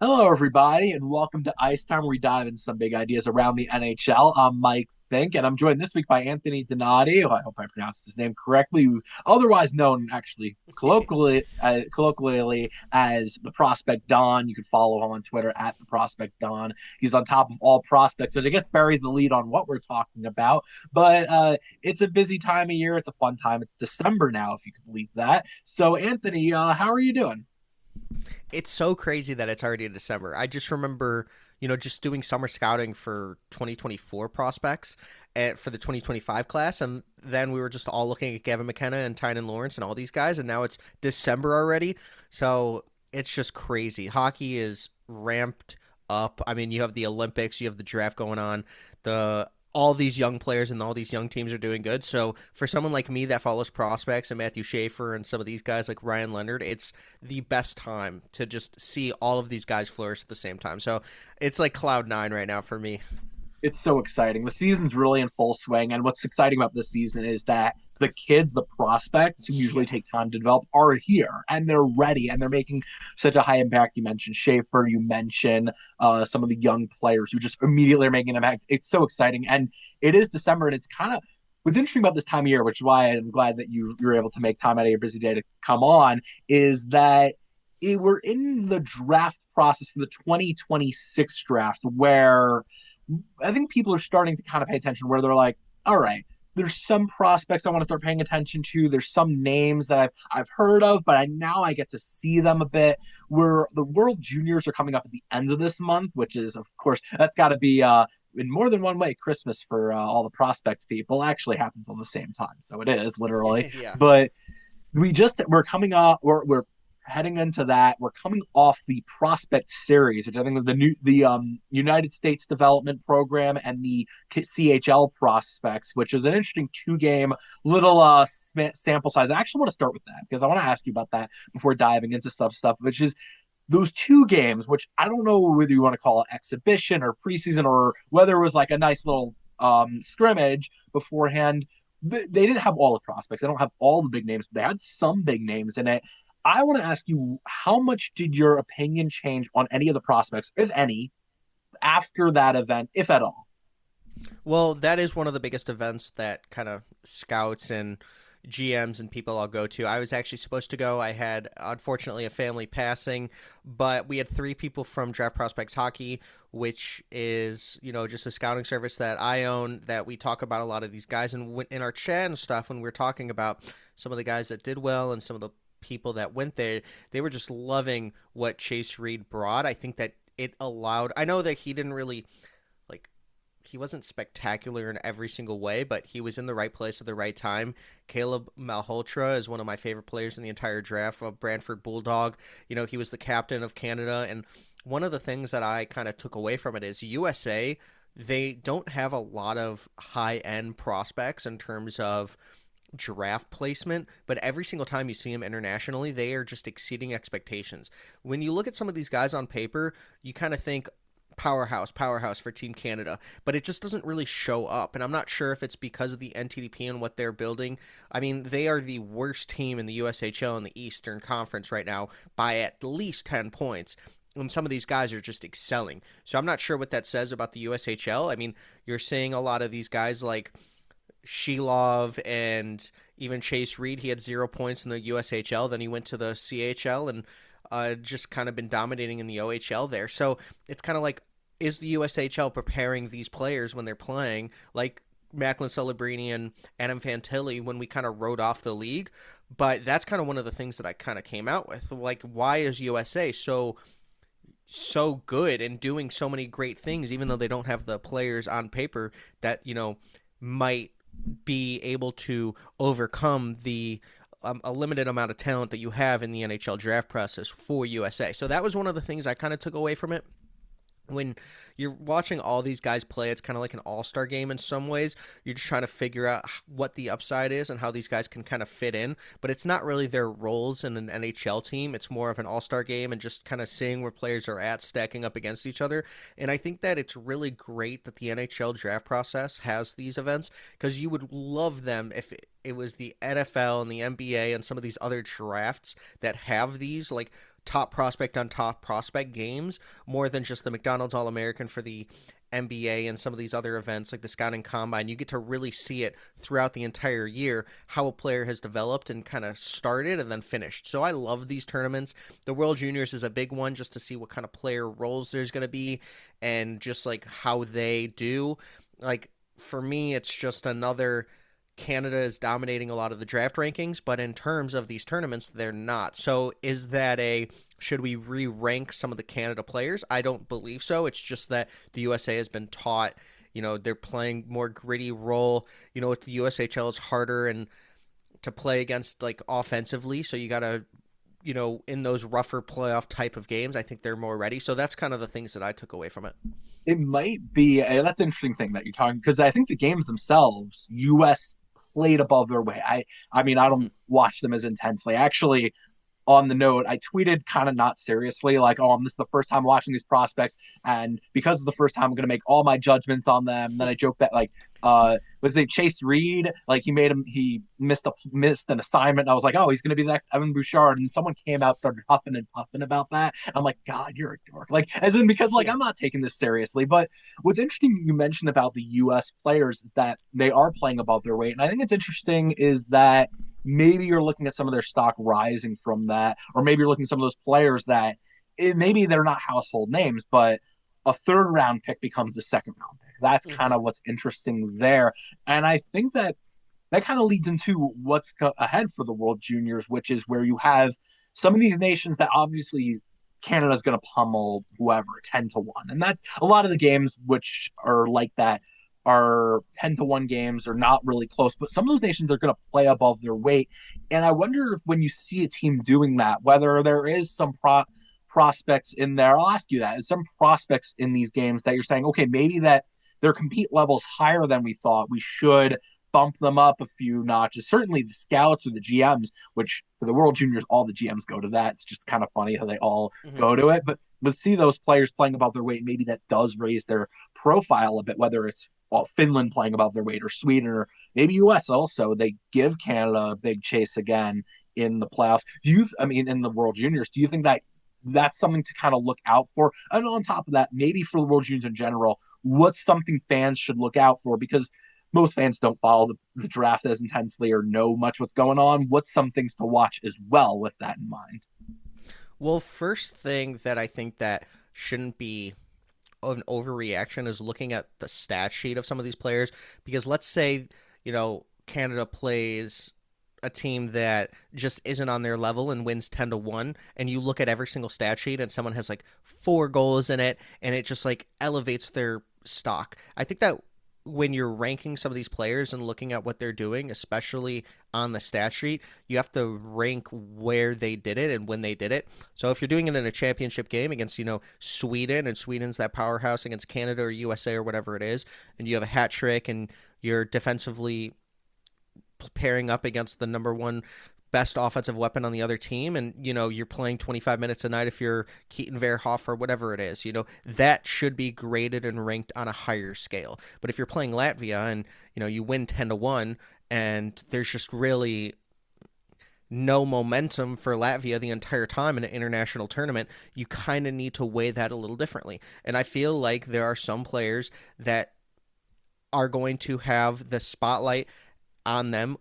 Hello, everybody, and welcome to Ice Time, where we dive into some big ideas around the NHL. I'm Mike Fink, and I'm joined this week by Anthony Donati, who I hope I pronounced his name correctly, otherwise known actually colloquially as the Prospect Don. You can follow him on Twitter at the Prospect Don. He's on top of all prospects, which I guess buries the lead on what we're talking about. But it's a busy time of year. It's a fun time. It's December now, if you can believe that. So, Anthony, how are you doing? It's so crazy that it's already December. I just remember, just doing summer scouting for 2024 prospects and for the 2025 class. And then we were just all looking at Gavin McKenna and Tynan Lawrence and all these guys. And now it's December already. So it's just crazy. Hockey is ramped up. I mean, you have the Olympics, you have the draft going on. The all these young players and all these young teams are doing good. So for someone like me that follows prospects and Matthew Schaefer and some of these guys like Ryan Leonard, it's the best time to just see all of these guys flourish at the same time. So it's like cloud nine right now for me. It's so exciting. The season's really in full swing. And what's exciting about this season is that the kids, the prospects who usually Yeah. take time to develop, are here and they're ready and they're making such a high impact. You mentioned Schaefer, you mentioned some of the young players who just immediately are making an impact. It's so exciting. And it is December, and it's kind of what's interesting about this time of year, which is why I'm glad that you're able to make time out of your busy day to come on, is that we're in the draft process for the 2026 draft where I think people are starting to kind of pay attention where they're like, all right, there's some prospects I want to start paying attention to. There's some names that I've heard of, but now I get to see them a bit. Where the World Juniors are coming up at the end of this month, which is, of course, that's got to be in more than one way Christmas for all the prospect people. Actually happens on the same time, so it is literally. Yeah. But we're coming off we're heading into that. We're coming off the prospect series, which I think is the United States Development Program and the CHL prospects, which is an interesting two-game little sample size. I actually want to start with that because I want to ask you about that before diving into stuff, which is those two games, which I don't know whether you want to call it exhibition or preseason or whether it was like a nice little scrimmage beforehand. They didn't have all the prospects. They don't have all the big names, but they had some big names in it. I want to ask you, how much did your opinion change on any of the prospects, if any, after that event, if at all? Well, that is one of the biggest events that kind of scouts and GMs and people I'll go to. I was actually supposed to go. I had, unfortunately, a family passing, but we had three people from Draft Prospects Hockey, which is, just a scouting service that I own, that we talk about a lot of these guys. And in our chat and stuff, when we were talking about some of the guys that did well and some of the people that went there, they were just loving what Chase Reed brought. I think that it allowed, I know that he didn't really like he wasn't spectacular in every single way, but he was in the right place at the right time. Caleb Malhotra is one of my favorite players in the entire draft, of Brantford Bulldog. He was the captain of Canada, and one of the things that I kind of took away from it is USA, they don't have a lot of high-end prospects in terms of draft placement, but every single time you see them internationally, they are just exceeding expectations. When you look at some of these guys on paper, you kind of think, powerhouse for Team Canada, but it just doesn't really show up. And I'm not sure if it's because of the NTDP and what they're building. I mean, they are the worst team in the USHL in the Eastern Conference right now by at least 10 points. And some of these guys are just excelling. So I'm not sure what that says about the USHL. I mean, you're seeing a lot of these guys like Shilov and even Chase Reed. He had 0 points in the USHL. Then he went to the CHL and just kind of been dominating in the OHL there. So it's kind of like, is the USHL preparing these players when they're playing, like Macklin Celebrini and Adam Fantilli, when we kind of wrote off the league? But that's kind of one of the things that I kind of came out with. Like, why is USA so good and doing so many great things, even though they don't have the players on paper that, might be able to overcome the a limited amount of talent that you have in the NHL draft process for USA. So that was one of the things I kind of took away from it. When you're watching all these guys play, it's kind of like an all-star game in some ways. You're just trying to figure out what the upside is and how these guys can kind of fit in, but it's not really their roles in an NHL team. It's more of an all-star game and just kind of seeing where players are at, stacking up against each other. And I think that it's really great that the NHL draft process has these events, because you would love them if it was the NFL and the NBA and some of these other drafts that have these. Like, top prospect on top prospect games more than just the McDonald's All-American for the NBA and some of these other events like the Scouting Combine. You get to really see it throughout the entire year, how a player has developed and kind of started and then finished. So I love these tournaments. The World Juniors is a big one just to see what kind of player roles there's going to be and just like how they do. Like for me, it's just another Canada is dominating a lot of the draft rankings, but in terms of these tournaments, they're not. So is that should we re-rank some of the Canada players? I don't believe so. It's just that the USA has been taught, they're playing more gritty role. With the USHL is harder and to play against like offensively. So you got to, in those rougher playoff type of games, I think they're more ready. So that's kind of the things that I took away from it. It might be, that's an interesting thing that you're talking, because I think the games themselves, US played above their weight. I mean, I don't watch them as intensely. Actually, on the note, I tweeted kind of not seriously, like, oh, this is the first time watching these prospects, and because it's the first time, I'm going to make all my judgments on them. And then I joked that, like, was it Chase Reed? Like, he missed an assignment. And I was like, oh, he's going to be the next Evan Bouchard. And someone came out, started huffing and puffing about that. And I'm like, God, you're a dork. Like, as in, because, like, I'm not taking this seriously. But what's interesting you mentioned about the U.S. players is that they are playing above their weight. And I think it's interesting is that maybe you're looking at some of their stock rising from that, or maybe you're looking at some of those players that maybe they're not household names, but a third round pick becomes a second round pick. That's kind of what's interesting there. And I think that kind of leads into what's ahead for the World Juniors, which is where you have some of these nations that obviously Canada's going to pummel whoever 10-1. And that's a lot of the games which are like that are 10-1 games are not really close, but some of those nations are going to play above their weight. And I wonder if when you see a team doing that, whether there is some prospects in there, I'll ask you that, some prospects in these games that you're saying, okay, maybe that their compete level's higher than we thought. We should bump them up a few notches. Certainly the scouts or the GMs, which for the World Juniors, all the GMs go to that. It's just kind of funny how they all go to it. But see those players playing above their weight, maybe that does raise their profile a bit, whether it's Finland playing above their weight or Sweden or maybe US also. They give Canada a big chase again in the playoffs. In the World Juniors, do you think that that's something to kind of look out for? And on top of that, maybe for the World Juniors in general, what's something fans should look out for? Because most fans don't follow the draft as intensely or know much what's going on. What's some things to watch as well with that in mind? Well, first thing that I think that shouldn't be an overreaction is looking at the stat sheet of some of these players, because let's say, Canada plays a team that just isn't on their level and wins 10-1, and you look at every single stat sheet and someone has like 4 goals in it and it just like elevates their stock. I think that when you're ranking some of these players and looking at what they're doing, especially on the stat sheet, you have to rank where they did it and when they did it. So if you're doing it in a championship game against, Sweden, and Sweden's that powerhouse against Canada or USA or whatever it is, and you have a hat trick and you're defensively pairing up against the number one best offensive weapon on the other team, and you're playing 25 minutes a night if you're Keaton Verhoff or whatever it is, that should be graded and ranked on a higher scale. But if you're playing Latvia and you win 10-1 and there's just really no momentum for Latvia the entire time in an international tournament, you kind of need to weigh that a little differently. And I feel like there are some players that are going to have the spotlight on them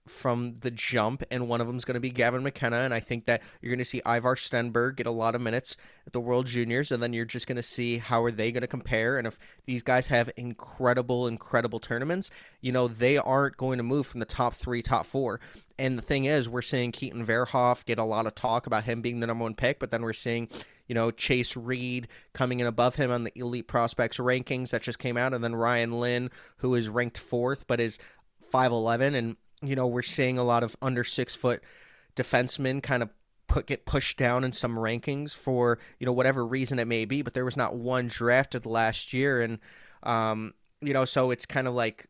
from the jump, and one of them is going to be Gavin McKenna, and I think that you're going to see Ivar Stenberg get a lot of minutes at the World Juniors, and then you're just going to see how are they going to compare, and if these guys have incredible tournaments, they aren't going to move from the top 3, top 4. And the thing is, we're seeing Keaton Verhoff get a lot of talk about him being the number 1 pick, but then we're seeing Chase Reed coming in above him on the Elite Prospects rankings that just came out, and then Ryan Lynn, who is ranked 4th but is 5'11", and we're seeing a lot of under 6 foot defensemen kind of get pushed down in some rankings for, whatever reason it may be, but there was not one drafted last year. And, so it's kind of like,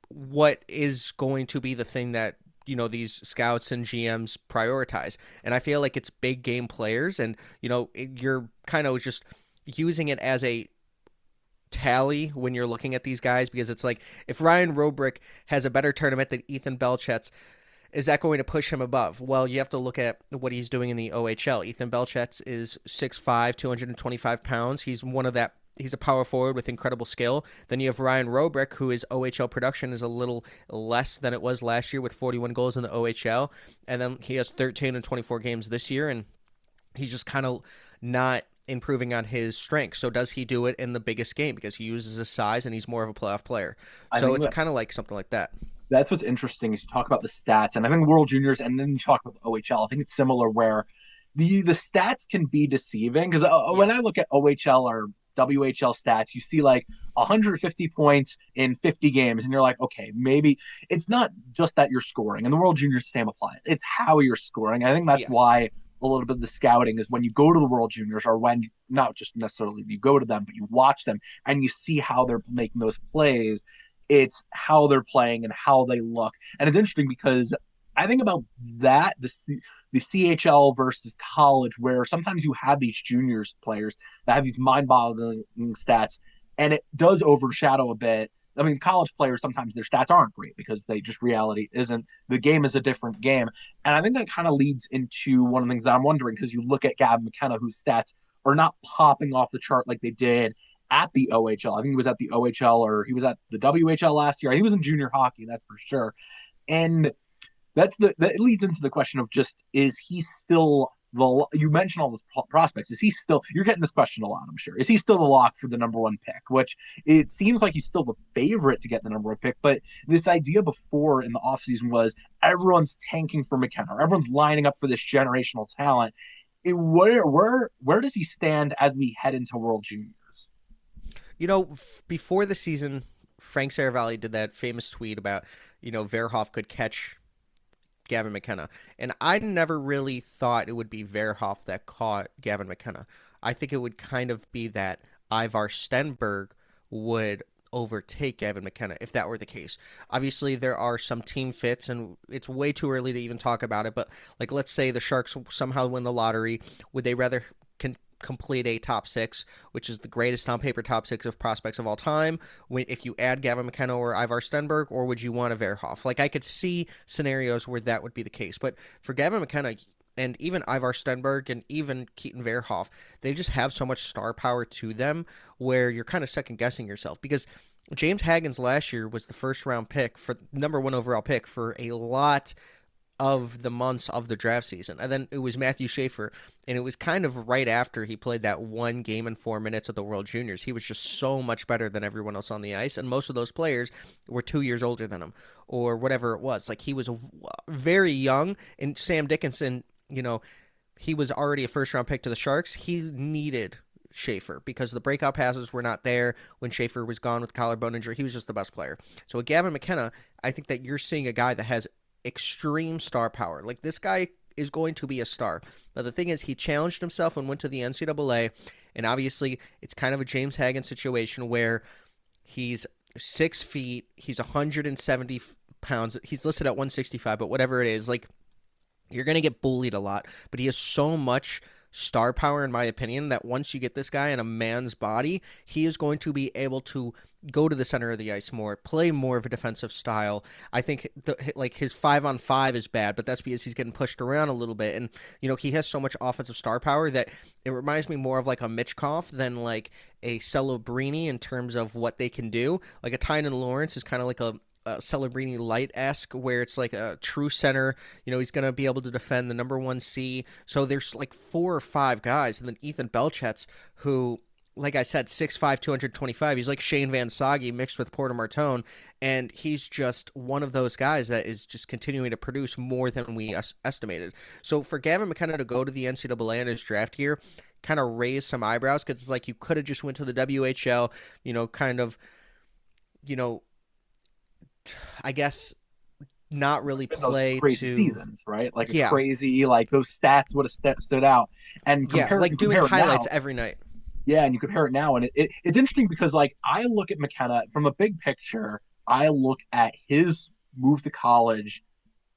what is going to be the thing that, these scouts and GMs prioritize? And I feel like it's big game players, and, you're kind of just using it as a tally when you're looking at these guys, because it's like if Ryan Robrick has a better tournament than Ethan Belchetz, Is that going to push him above? Well, you have to look at what he's doing in the OHL. Ethan Belchetz is 6'5", 225 pounds. He's a power forward with incredible skill. Then you have Ryan Robrick, who his OHL production is a little less than it was last year with 41 goals in the OHL. And then he has 13 and 24 games this year, and he's just kind of not improving on his strength. So does he do it in the biggest game? Because he uses his size and he's more of a playoff player. So it's kind of like something like that. That's what's interesting is you talk about the stats, and I think World Juniors, and then you talk about the OHL. I think it's similar where the stats can be deceiving because when I look at OHL or WHL stats, you see like 150 points in 50 games, and you're like, okay, maybe it's not just that you're scoring. And the World Juniors same applies. It's how you're scoring. I think that's why a little bit of the scouting is when you go to the World Juniors, or when not just necessarily you go to them, but you watch them and you see how they're making those plays. It's how they're playing and how they look. And it's interesting because I think about that, the CHL versus college, where sometimes you have these juniors players that have these mind-boggling stats, and it does overshadow a bit. I mean, college players, sometimes their stats aren't great because they just reality isn't, the game is a different game. And I think that kind of leads into one of the things that I'm wondering, because you look at Gavin McKenna, whose stats are not popping off the chart like they did at the OHL. I think he was at the OHL, or he was at the WHL last year. He was in junior hockey, that's for sure. And that leads into the question of just, is he still you mentioned all those prospects. Is he still, you're getting this question a lot, I'm sure. Is he still the lock for the number one pick? Which it seems like he's still the favorite to get the number one pick. But this idea before in the offseason was everyone's tanking for McKenna, or everyone's lining up for this generational talent. Where does he stand as we head into World Juniors? Before the season, Frank Saravalli did that famous tweet about, Verhoff could catch Gavin McKenna. And I never really thought it would be Verhoff that caught Gavin McKenna. I think it would kind of be that Ivar Stenberg would overtake Gavin McKenna if that were the case. Obviously, there are some team fits, and it's way too early to even talk about it, but like, let's say the Sharks somehow win the lottery. Would they rather complete a top six, which is the greatest on paper top six of prospects of all time, if you add Gavin McKenna or Ivar Stenberg, or would you want a Verhoff? Like, I could see scenarios where that would be the case. But for Gavin McKenna and even Ivar Stenberg and even Keaton Verhoff, they just have so much star power to them where you're kind of second guessing yourself, because James Hagens last year was the first round pick for number one overall pick for a lot of the months of the draft season. And then it was Matthew Schaefer, and it was kind of right after he played that one game in 4 minutes at the World Juniors. He was just so much better than everyone else on the ice, and most of those players were 2 years older than him, or whatever it was. Like, he was very young, and Sam Dickinson, he was already a first-round pick to the Sharks. He needed Schaefer because the breakout passes were not there when Schaefer was gone with collarbone injury. He was just the best player. So with Gavin McKenna, I think that you're seeing a guy that has extreme star power. Like, this guy is going to be a star. But the thing is, he challenged himself and went to the NCAA, and obviously it's kind of a James Hagen situation where he's 6 feet, he's 170 pounds, he's listed at 165, but whatever it is, like, you're going to get bullied a lot, but he has so much star power, in my opinion, that once you get this guy in a man's body, he is going to be able to go to the center of the ice more, play more of a defensive style. I think his 5-on-5 is bad, but that's because he's getting pushed around a little bit. And, he has so much offensive star power that it reminds me more of like a Michkov than like a Celebrini in terms of what they can do. Like a Tynan Lawrence is kind of like a Celebrini light-esque, where it's like a true center. He's going to be able to defend the number 1C. So there's like 4 or 5 guys. And then Ethan Belchetz, who, like I said, 6'5", 225. He's like Shane Van Sage mixed with Porter Martone. And he's just one of those guys that is just continuing to produce more than we estimated. So for Gavin McKenna to go to the NCAA in his draft year kind of raised some eyebrows, because it's like you could have just went to the WHL, I guess not really play crazy seasons, right? Like crazy, like those stats would have stood out. And like doing highlights every night. Yeah, and you compare it now, and it's interesting because, like, I look at McKenna from a big picture. I look at his move to college,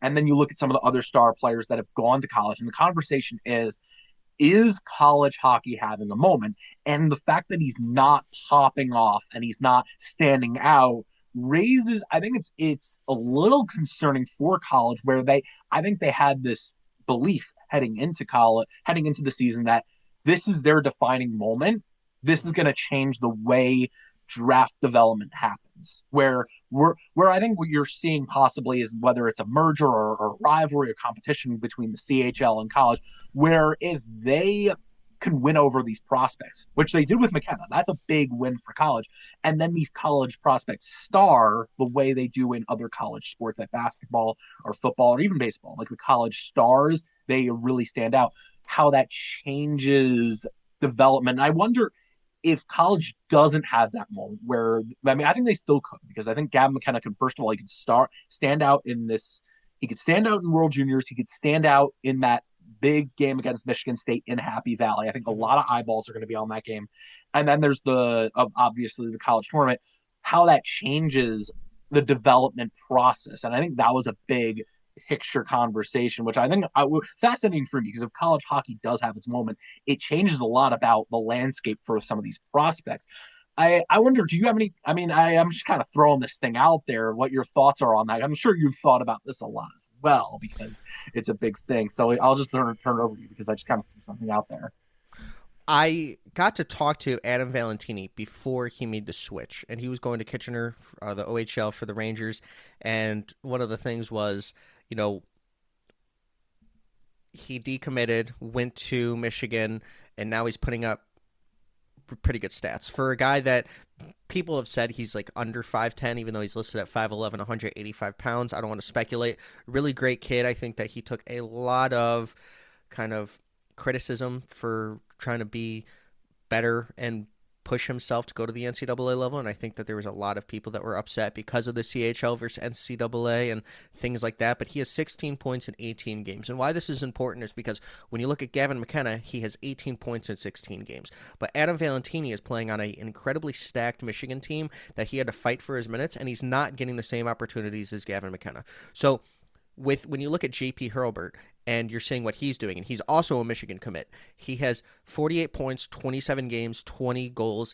and then you look at some of the other star players that have gone to college, and the conversation is college hockey having a moment? And the fact that he's not popping off and he's not standing out raises, I think it's a little concerning for college where I think they had this belief heading into college, heading into the season, that this is their defining moment. This is going to change the way draft development happens. Where I think what you're seeing possibly is whether it's a merger or rivalry or competition between the CHL and college, where if they can win over these prospects, which they did with McKenna. That's a big win for college. And then these college prospects star the way they do in other college sports like basketball or football or even baseball. Like the college stars, they really stand out. How that changes development. I wonder if college doesn't have that moment where, I mean, I think they still could, because I think Gavin McKenna could, first of all, he could stand out in this, he could stand out in World Juniors, he could stand out in that big game against Michigan State in Happy Valley. I think a lot of eyeballs are going to be on that game. And then there's obviously the college tournament, how that changes the development process. And I think that was a big picture conversation, which I think fascinating for me, because if college hockey does have its moment, it changes a lot about the landscape for some of these prospects. I wonder, do you have any? I mean, I'm just kind of throwing this thing out there, what your thoughts are on that. I'm sure you've thought about this a lot as well, because it's a big thing. So I'll just turn it over to you, because I just kind of threw something out there. I got to talk to Adam Valentini before he made the switch, and he was going to Kitchener, the OHL for the Rangers. And one of the things was, he decommitted, went to Michigan, and now he's putting up pretty good stats for a guy that people have said he's like under 5'10", even though he's listed at 5'11", 185 pounds. I don't want to speculate. Really great kid. I think that he took a lot of kind of criticism for trying to be better and push himself to go to the NCAA level, and I think that there was a lot of people that were upset because of the CHL versus NCAA and things like that. But he has 16 points in 18 games, and why this is important is because when you look at Gavin McKenna, he has 18 points in 16 games, but Adam Valentini is playing on an incredibly stacked Michigan team that he had to fight for his minutes, and he's not getting the same opportunities as Gavin McKenna. So when you look at JP Hurlburt and you're seeing what he's doing, and he's also a Michigan commit, he has 48 points, 27 games, 20 goals.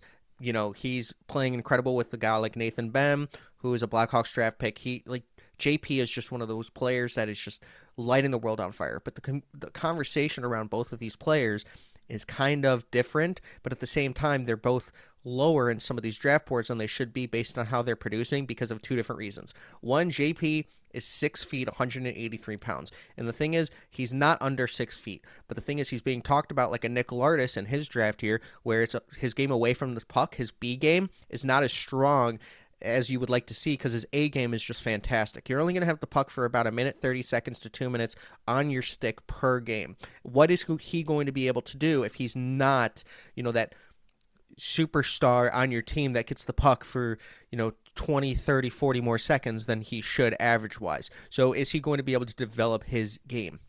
He's playing incredible with the guy like Nathan Bem, who is a Blackhawks draft pick. JP is just one of those players that is just lighting the world on fire. But the conversation around both of these players is kind of different, but at the same time, they're both lower in some of these draft boards than they should be based on how they're producing because of two different reasons. One, JP is 6 feet, 183 pounds. And the thing is, he's not under 6 feet. But the thing is, he's being talked about like a Nick Lardis in his draft here, where it's his game away from the puck, his B game, is not as strong as you would like to see, because his A game is just fantastic. You're only going to have the puck for about a minute, 30 seconds to 2 minutes on your stick per game. What is he going to be able to do if he's not, that superstar on your team that gets the puck for, 20, 30, 40 more seconds than he should average-wise? So is he going to be able to develop his game?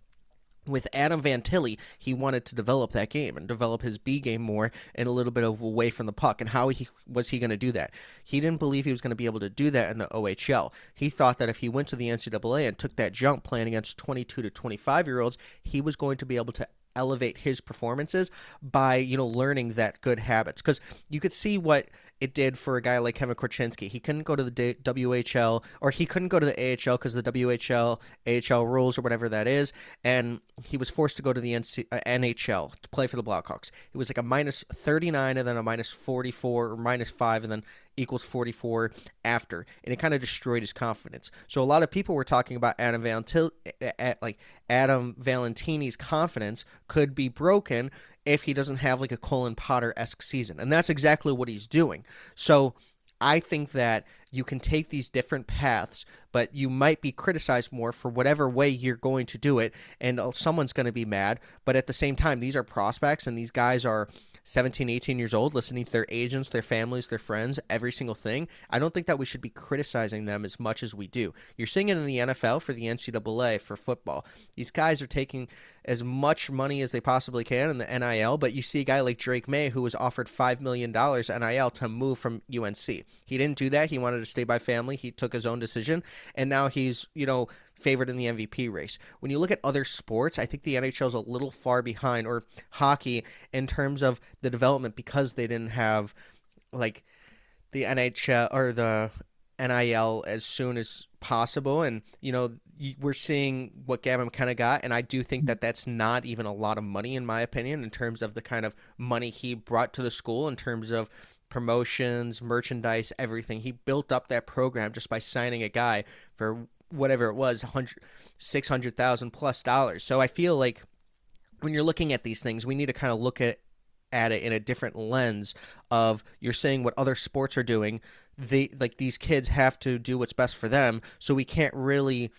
With Adam Vantilli, he wanted to develop that game and develop his B game more and a little bit of away from the puck. And how was he going to do that? He didn't believe he was going to be able to do that in the OHL. He thought that if he went to the NCAA and took that jump playing against 22 to 25-year-olds, he was going to be able to elevate his performances by, learning that good habits. Because you could see what it did for a guy like Kevin Korchinski. He couldn't go to the WHL, or he couldn't go to the AHL because the WHL, AHL rules or whatever that is, and he was forced to go to the NHL to play for the Blackhawks. It was like a minus 39 and then a minus 44 or minus 5 and then equals 44 after, and it kind of destroyed his confidence. So a lot of people were talking about Adam Valentini's confidence could be broken if he doesn't have like a Colin Potter-esque season. And that's exactly what he's doing. So I think that you can take these different paths, but you might be criticized more for whatever way you're going to do it, and someone's going to be mad. But at the same time, these are prospects, and these guys are 17, 18 years old, listening to their agents, their families, their friends, every single thing. I don't think that we should be criticizing them as much as we do. You're seeing it in the NFL for the NCAA for football. These guys are taking as much money as they possibly can in the NIL, but you see a guy like Drake May who was offered $5 million NIL to move from UNC. He didn't do that. He wanted to stay by family. He took his own decision, and now he's, favored in the MVP race. When you look at other sports, I think the NHL is a little far behind, or hockey, in terms of the development, because they didn't have like the NHL or the NIL as soon as possible. And, we're seeing what Gavin McKenna got. And I do think that that's not even a lot of money, in my opinion, in terms of the kind of money he brought to the school, in terms of promotions, merchandise, everything. He built up that program just by signing a guy for whatever it was, $600,000 plus dollars. So I feel like when you're looking at these things, we need to kind of look at it in a different lens of, you're saying what other sports are doing. These kids have to do what's best for them. So we can't really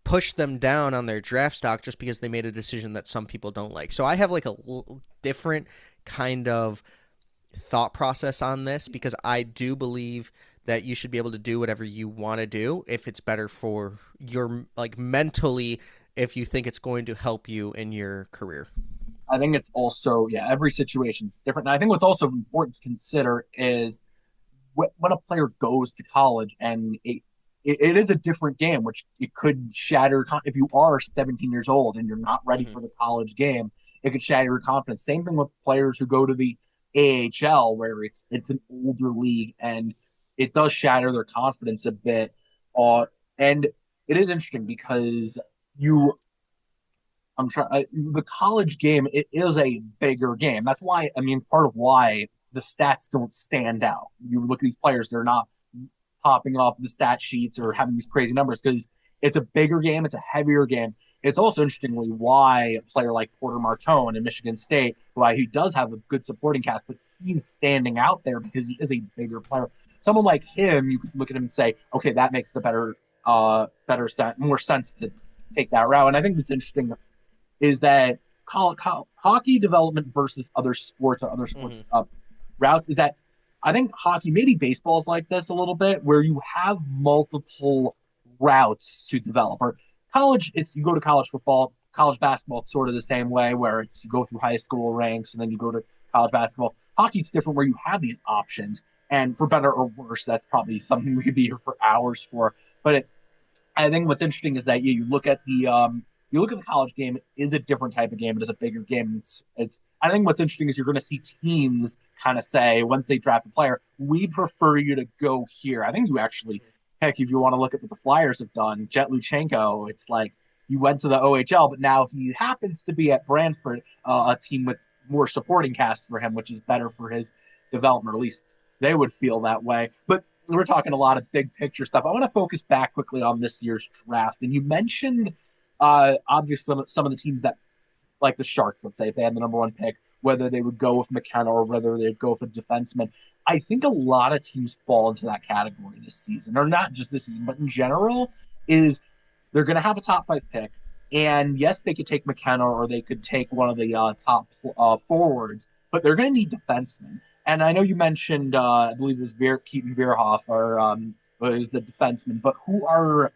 push them down on their draft stock just because they made a decision that some people don't like. So I have like a different kind of thought process on this, because I do believe that you should be able to do whatever you want to do if it's better for your, like, mentally, if you think it's going to help you in your career. I think it's also, yeah, every situation's different. And I think what's also important to consider is when a player goes to college, and it is a different game, which it could shatter. If you are 17 years old and you're not ready Mm-hmm. for the college game, it could shatter your confidence. Same thing with players who go to the AHL, where it's an older league, and it does shatter their confidence a bit. And it is interesting because you I'm trying the college game. It is a bigger game. That's why, I mean, it's part of why the stats don't stand out. You look at these players; they're not popping up the stat sheets or having these crazy numbers because it's a bigger game. It's a heavier game. It's also interestingly why a player like Porter Martone in Michigan State, why he does have a good supporting cast, but he's standing out there because he is a bigger player. Someone like him, you could look at him and say, okay, that makes the better sense, more sense to take that route. And I think what's interesting is that hockey development versus other sports or other sports Mm-hmm. routes is that I think hockey, maybe baseball is like this a little bit, where you have multiple routes to develop. Or college, it's you go to college football, college basketball, it's sort of the same way, where it's you go through high school ranks and then you go to college basketball. Hockey, it's different, where you have these options, and for better or worse, that's probably something we could be here for hours for. But I think what's interesting is that you look at the college game. It is a different type of game. It is a bigger game. It's I think what's interesting is you're going to see teams kind of say once they draft a player, we prefer you to go here. I think you actually, heck, if you want to look at what the Flyers have done, Jet Luchenko, it's like you went to the OHL, but now he happens to be at Brantford, a team with more supporting cast for him, which is better for his development. Or at least they would feel that way. But we're talking a lot of big picture stuff. I want to focus back quickly on this year's draft. And you mentioned, obviously, some of the teams that, like the Sharks, let's say, if they had the number one pick, whether they would go with McKenna or whether they'd go with a defenseman. I think a lot of teams fall into that category this season, or not just this season, but in general, is they're going to have a top five pick. And yes, they could take McKenna or they could take one of the top forwards, but they're going to need defensemen. And I know you mentioned, I believe it was Keaton Verhoff or was the defenseman, but who are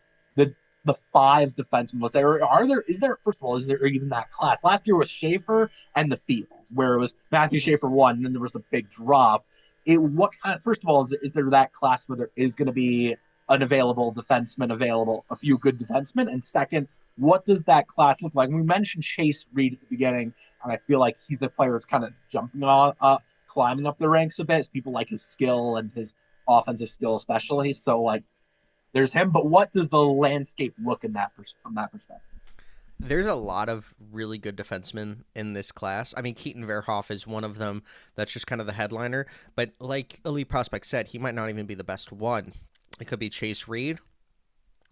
the five defensemen? Let's say, or are there? Is there? First of all, is there even that class? Last year was Schaefer and the Fields, where it was Matthew Schaefer won, and then there was a big drop. What kind? First of all, is there that class where there is going to be an available defenseman, available a few good defensemen, and second, what does that class look like? We mentioned Chase Reed at the beginning, and I feel like he's the player that's kind of jumping on, climbing up the ranks a bit. People like his skill and his offensive skill, especially. So, like, there's him. But what does the landscape look in from that perspective? There's a lot of really good defensemen in this class. I mean, Keaton Verhoff is one of them. That's just kind of the headliner. But like Elite Prospect said, he might not even be the best one. It could be Chase Reed,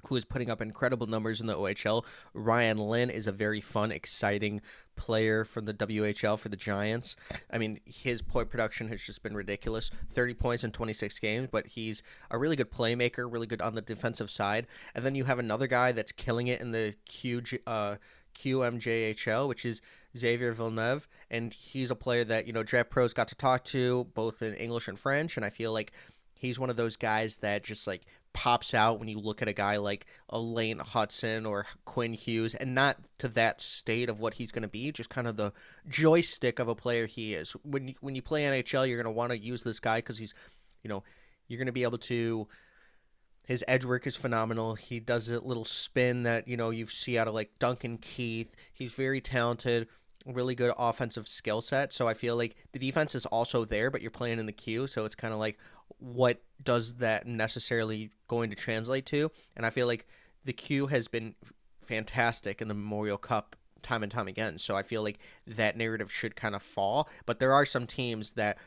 who is putting up incredible numbers in the OHL. Ryan Lynn is a very fun, exciting player from the WHL for the Giants. I mean, his point production has just been ridiculous. 30 points in 26 games, but he's a really good playmaker, really good on the defensive side. And then you have another guy that's killing it in the QMJHL, which is Xavier Villeneuve, and he's a player that, Draft Pros got to talk to both in English and French, and I feel like he's one of those guys that just like pops out when you look at a guy like Elaine Hudson or Quinn Hughes, and not to that state of what he's going to be, just kind of the joystick of a player he is. When you play NHL, you're going to want to use this guy because he's, you're going to be able to. His edge work is phenomenal. He does a little spin that you see out of like Duncan Keith. He's very talented. really good offensive skill set. So I feel like the defense is also there, but you're playing in the queue. So it's kind of like, what does that necessarily going to translate to? And I feel like the queue has been fantastic in the Memorial Cup time and time again. So I feel like that narrative should kind of fall. But there are some teams that,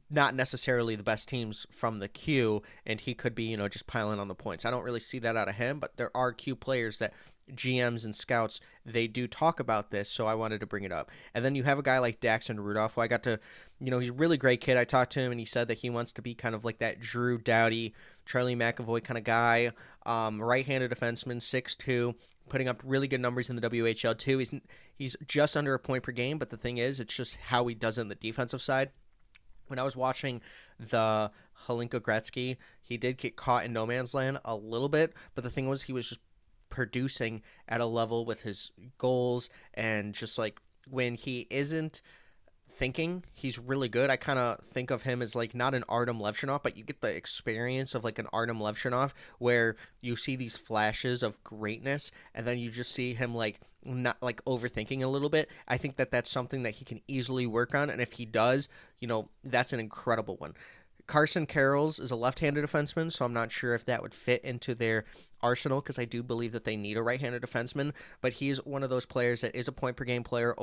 not necessarily the best teams from the queue, and he could be, just piling on the points. I don't really see that out of him, but there are queue players that GMs and scouts, they do talk about this, so I wanted to bring it up. And then you have a guy like Daxton Rudolph, who I got to, he's a really great kid. I talked to him, and he said that he wants to be kind of like that Drew Doughty, Charlie McAvoy kind of guy, right-handed defenseman, 6'2", putting up really good numbers in the WHL too. He's just under a point per game, but the thing is, it's just how he does it on the defensive side. When I was watching the Hlinka Gretzky, he did get caught in no man's land a little bit, but the thing was he was just producing at a level with his goals, and just like when he isn't thinking, he's really good. I kind of think of him as like not an Artem Levshunov, but you get the experience of like an Artem Levshunov, where you see these flashes of greatness and then you just see him like not like overthinking a little bit. I think that that's something that he can easily work on, and if he does, that's an incredible one. Carson Carrolls is a left-handed defenseman, so I'm not sure if that would fit into their arsenal, because I do believe that they need a right-handed defenseman, but he's one of those players that is a point-per-game player,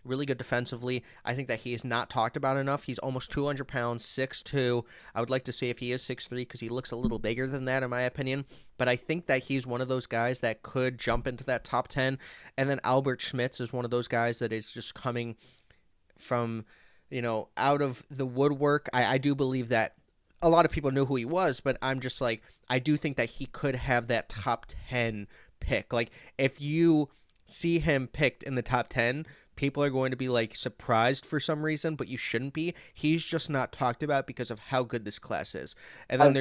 really good defensively. I think that he is not talked about enough. He's almost 200 pounds, 6'2". I would like to see if he is 6'3", because he looks a little bigger than that, in my opinion, but I think that he's one of those guys that could jump into that top 10, and then Albert Schmitz is one of those guys that is just coming from out of the woodwork. I do believe that a lot of people knew who he was, but I'm just like, I do think that he could have that top 10 pick. Like, if you see him picked in the top 10, people are going to be like surprised for some reason, but you shouldn't be. He's just not talked about because of how good this class is. And then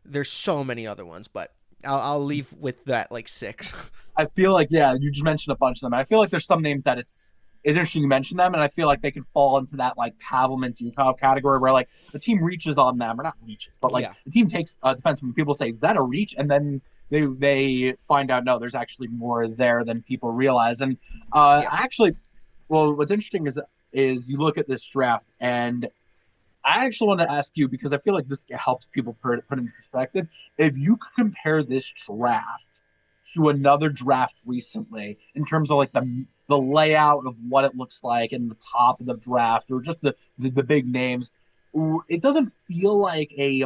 there's so many other ones, but I'll leave with that like 6. I feel like, yeah, you just mentioned a bunch of them. I feel like there's some names that it's interesting you mention them, and I feel like they could fall into that like Pavel Mintyukov category, where like the team reaches on them, or not reaches, but like the team takes a defenseman. People say, "Is that a reach?" And then they find out, no, there's actually more there than people realize. And actually, well, what's interesting is you look at this draft, and I actually want to ask you, because I feel like this helps people put in perspective. If you could compare this draft to another draft recently in terms of like the layout of what it looks like in the top of the draft, or just the big names, it doesn't feel like a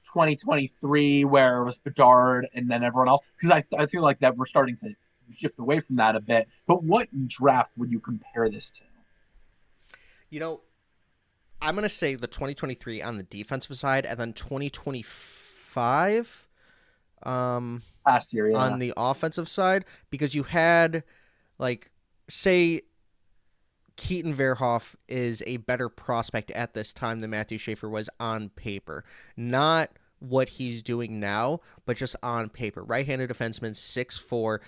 2023 where it was Bedard and then everyone else, because I feel like that we're starting to shift away from that a bit. But what draft would you compare this to? I'm going to say the 2023 on the defensive side, and then 2025 last year, on the offensive side, because you had, like, say Keaton Verhoff is a better prospect at this time than Matthew Schaefer was on paper. Not what he's doing now, but just on paper. Right-handed defenseman, 6'4",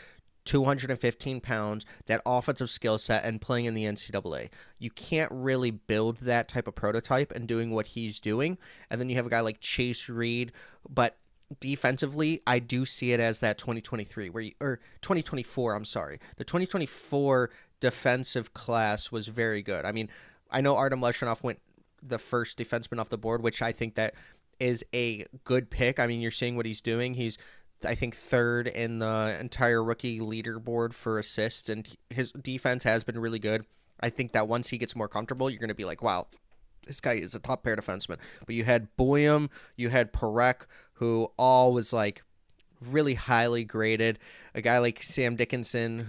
215 pounds, that offensive skill set, and playing in the NCAA. You can't really build that type of prototype and doing what he's doing. And then you have a guy like Chase Reed, but defensively, I do see it as that 2023 or 2024. I'm sorry, the 2024 defensive class was very good. I mean, I know Artem Levshunov went the first defenseman off the board, which I think that is a good pick. I mean, you're seeing what he's doing. He's, I think, third in the entire rookie leaderboard for assists, and his defense has been really good. I think that once he gets more comfortable, you're going to be like, wow, this guy is a top pair defenseman. But you had Boyum, you had Parekh, who all was like really highly graded. A guy like Sam Dickinson,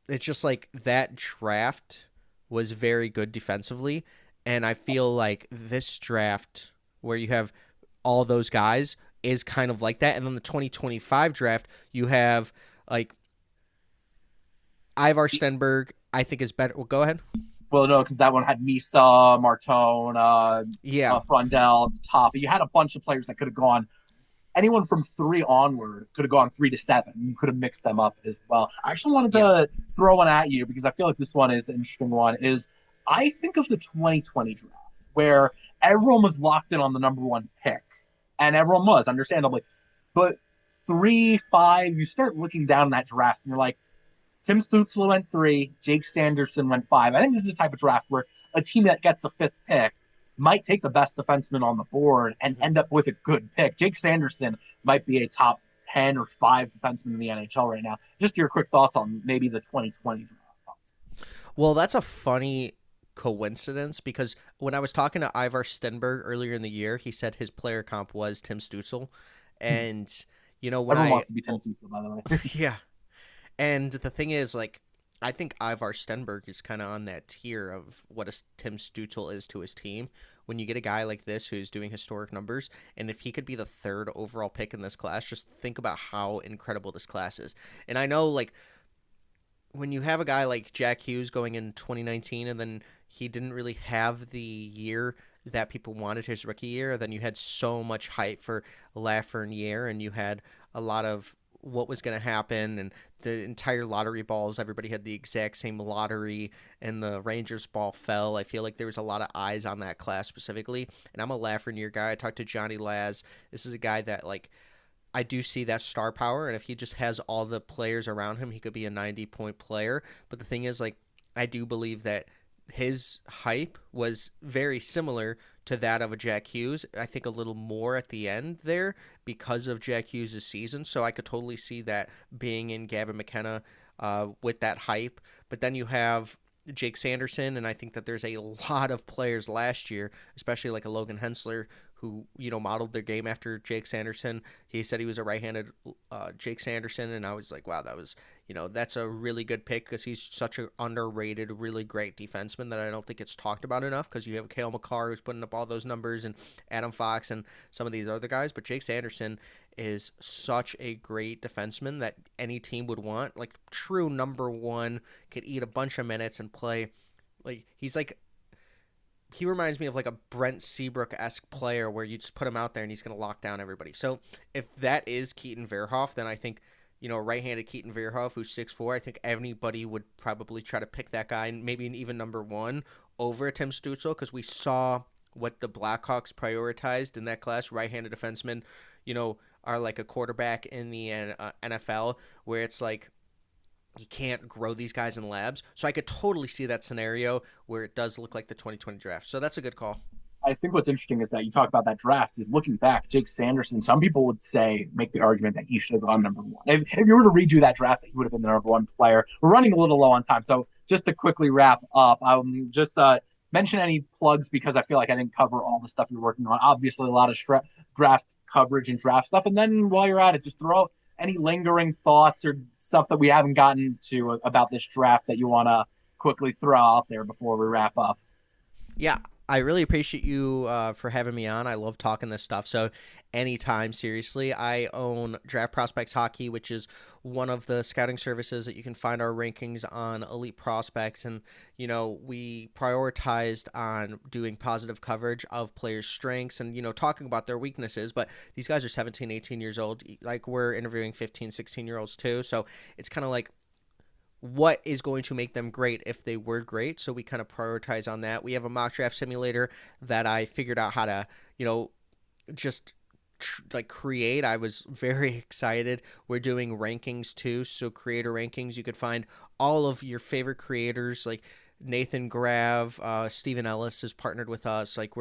it's just like that draft was very good defensively. And I feel like this draft, where you have all those guys, is kind of like that. And then the 2025 draft, you have like Ivar Stenberg, I think is better. Well, go ahead. Well, no, because that one had Misa, Martone, Frondell at the top. You had a bunch of players that could have gone. Anyone from 3 onward could have gone 3 to 7. You could have mixed them up as well. I actually wanted to throw one at you, because I feel like this one is an interesting one. I think of the 2020 draft, where everyone was locked in on the number 1 pick, and everyone was, understandably. But 3, 5, you start looking down that draft and you're like, Tim Stützle went 3, Jake Sanderson went 5. I think this is the type of draft where a team that gets the 5th pick might take the best defenseman on the board and Mhm. end up with a good pick. Jake Sanderson might be a top 10 or 5 defenseman in the NHL right now. Just your quick thoughts on maybe the 2020 draft. Well, that's a funny coincidence because when I was talking to Ivar Stenberg earlier in the year, he said his player comp was Tim Stützle. And, when Everyone I, wants to be Tim Stützle, by the way. yeah. And the thing is, like, I think Ivar Stenberg is kind of on that tier of what a Tim Stützle is to his team. When you get a guy like this who's doing historic numbers, and if he could be the 3rd overall pick in this class, just think about how incredible this class is. And I know, like, when you have a guy like Jack Hughes going in 2019 and then he didn't really have the year that people wanted his rookie year, then you had so much hype for Lafreniere and you had a lot of what was going to happen and the entire lottery balls, everybody had the exact same lottery and the Rangers ball fell. I feel like there was a lot of eyes on that class specifically, and I'm a Lafreniere guy. I talked to Johnny Laz. This is a guy that, like, I do see that star power, and if he just has all the players around him, he could be a 90-point player. But the thing is, like, I do believe that his hype was very similar to that of a Jack Hughes. I think a little more at the end there because of Jack Hughes' season. So I could totally see that being in Gavin McKenna with that hype. But then you have Jake Sanderson, and I think that there's a lot of players last year, especially like a Logan Hensler, who modeled their game after Jake Sanderson. He said he was a right-handed Jake Sanderson, and I was like, wow, that was that's a really good pick because he's such an underrated, really great defenseman that I don't think it's talked about enough because you have Cale Makar who's putting up all those numbers and Adam Fox and some of these other guys, but Jake Sanderson is such a great defenseman that any team would want. Like, true number one, could eat a bunch of minutes and play. Like, he reminds me of like a Brent Seabrook-esque player where you just put him out there and he's going to lock down everybody. So if that is Keaton Verhoff, then I think, right-handed Keaton Verhoff, who's 6'4", I think anybody would probably try to pick that guy, maybe even number one, over Tim Stützle, because we saw what the Blackhawks prioritized in that class. Right-handed defensemen, are like a quarterback in the NFL, where it's like, you can't grow these guys in labs. So I could totally see that scenario where it does look like the 2020 draft. So that's a good call. I think what's interesting is that you talk about that draft. Is looking back, Jake Sanderson. Some people would make the argument that he should have gone number one. If you were to redo that draft, that he would have been the number one player. We're running a little low on time, so just to quickly wrap up, just mention any plugs because I feel like I didn't cover all the stuff you're working on. Obviously, a lot of draft coverage and draft stuff, and then while you're at it, just throw any lingering thoughts or stuff that we haven't gotten to about this draft that you want to quickly throw out there before we wrap up. Yeah, I really appreciate you for having me on. I love talking this stuff. So anytime, seriously. I own Draft Prospects Hockey, which is one of the scouting services that you can find our rankings on elite prospects. And, we prioritized on doing positive coverage of players' strengths and, talking about their weaknesses. But these guys are 17, 18 years old. Like, we're interviewing 15, 16-year-olds too. So it's kind of like, what is going to make them great if they were great. So we kind of prioritize on that. We have a mock draft simulator that I figured out how to, just create. I was very excited. We're doing rankings too. So creator rankings, you could find all of your favorite creators like Nathan Grav, Stephen Ellis has partnered with us. Like,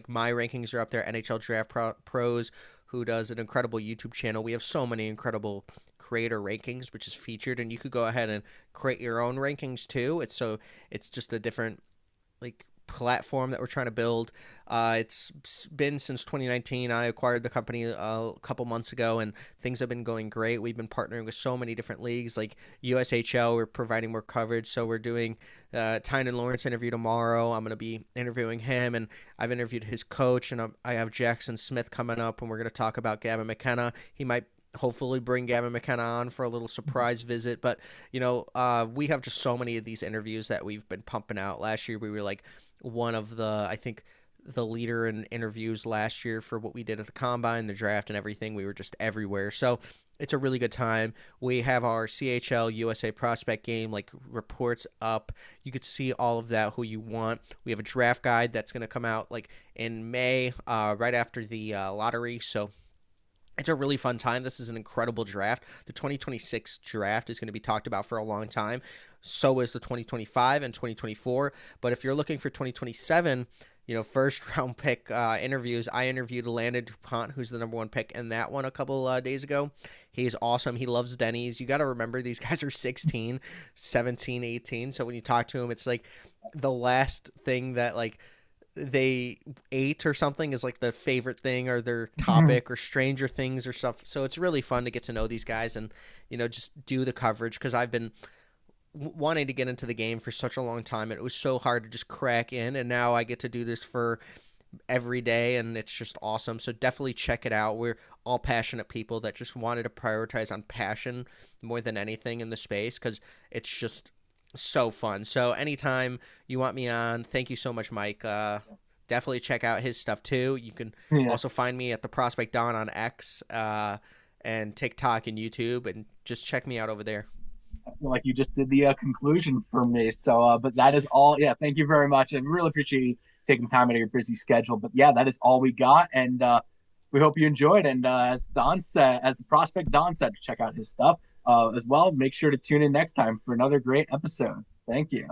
my rankings are up there. NHL Draft Pros, who does an incredible YouTube channel. We have so many incredible creator rankings, which is featured, and you could go ahead and create your own rankings too. It's just a different platform that we're trying to build. It's been since 2019. I acquired the company a couple months ago, and things have been going great. We've been partnering with so many different leagues, like USHL. We're providing more coverage, so we're doing Tynan Lawrence interview tomorrow. I'm going to be interviewing him, and I've interviewed his coach, and I have Jackson Smith coming up, and we're going to talk about Gavin McKenna. He might hopefully bring Gavin McKenna on for a little surprise visit, but we have just so many of these interviews that we've been pumping out. Last year we were like one of the leader in interviews last year for what we did at the combine, the draft, and everything. We were just everywhere. So it's a really good time. We have our CHL USA prospect game reports up. You could see all of that, who you want. We have a draft guide that's going to come out in May, right after the lottery. So It's a really fun time. This is an incredible draft. The 2026 draft is going to be talked about for a long time. So is the 2025 and 2024. But if you're looking for 2027, first round pick interviews, I interviewed Landon DuPont, who's the number one pick in that one a couple days ago. He's awesome. He loves Denny's. You got to remember, these guys are 16, 17, 18. So when you talk to him, it's like the last thing that like they ate or something is like the favorite thing or their topic, or Stranger Things or stuff. So it's really fun to get to know these guys and just do the coverage, because I've been wanting to get into the game for such a long time. It was so hard to just crack in, and now I get to do this for every day, and it's just awesome. So definitely check it out. We're all passionate people that just wanted to prioritize on passion more than anything in the space, because it's just so fun. So anytime you want me on, thank you so much, Mike. Definitely check out his stuff too. You can Yeah. also find me at the Prospect Dawn on X, and TikTok and YouTube, and just check me out over there. Like you just did the conclusion for me. So, but that is all. Yeah, thank you very much, and really appreciate you taking time out of your busy schedule. But yeah, that is all we got, and we hope you enjoyed. And as Don said, as the prospect Don said, check out his stuff as well. Make sure to tune in next time for another great episode. Thank you.